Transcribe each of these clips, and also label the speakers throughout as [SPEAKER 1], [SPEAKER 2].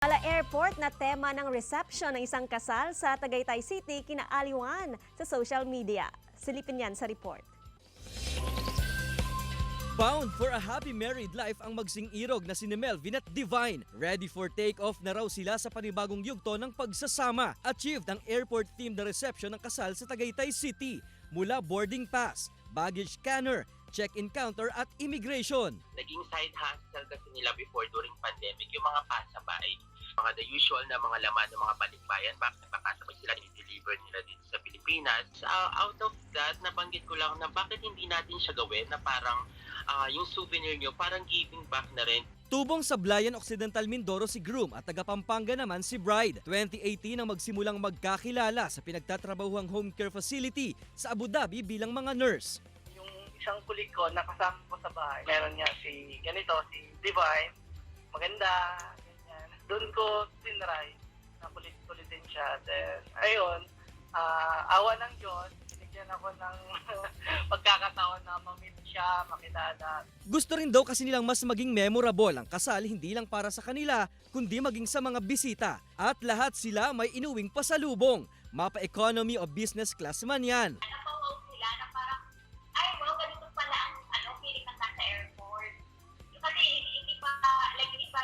[SPEAKER 1] Airport na tema ng reception ng isang kasal sa Tagaytay City kinaaliwan sa social media. Silipin yan sa report.
[SPEAKER 2] Bound for a happy married life ang magsing-irog na sina Melvin at Divine. Ready for take-off na raw sila sa panibagong yugto ng pagsasama. Achieved ang airport-themed na reception ng kasal sa Tagaytay City. Mula boarding pass, baggage scanner, check-in counter at immigration.
[SPEAKER 3] Naging side hustle kasi nila before during pandemic yung mga pasabay. Mga the usual na mga laman ng mga balikbayan, bakit pasabay sila i-deliver nila dito sa Pilipinas. Out of that, nabanggit ko lang na bakit hindi natin siya gawin na parang yung souvenir nyo, parang giving back na rin.
[SPEAKER 2] Tubong sa Sablayan Occidental Mindoro si groom at taga Pampanga naman si bride. 2018 nang magsimulang magkakilala sa pinagtatrabahuang home care facility sa Abu Dhabi bilang mga nurse.
[SPEAKER 4] Yung isang kulig ko nakasama ko sa bahay, meron niya si Divine, maganda, ganyan. Doon ko tinry, nakulit-kulitin siya. Then, ayun, awa ng Diyos, binigyan ako ng pagkakataon na ma-meet siya, makilala.
[SPEAKER 2] Gusto rin daw kasi nilang mas maging memorable ang kasal hindi lang para sa kanila, kundi maging sa mga bisita. At lahat sila may inuwing pasalubong. Mapa economy o business class man yan.
[SPEAKER 5] Napawaw sila na parang, ay wow, ganito pala ang feeling ng nasa airport. Kasi hindi pa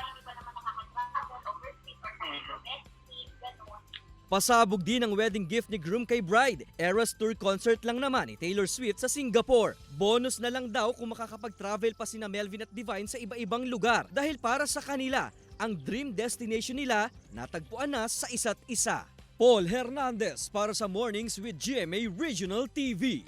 [SPEAKER 5] naman nakakatravel, overseas, or domestic, gano'n.
[SPEAKER 2] Pasabog din ang wedding gift ni groom kay bride. Eras Tour concert lang naman ni Taylor Swift sa Singapore. Bonus na lang daw kung makakapag-travel pa sina Melvin at Divine sa iba-ibang lugar. Dahil para sa kanila, ang dream destination nila natagpuan na sa isa't isa. Paul Hernandez para sa Mornings with GMA Regional TV.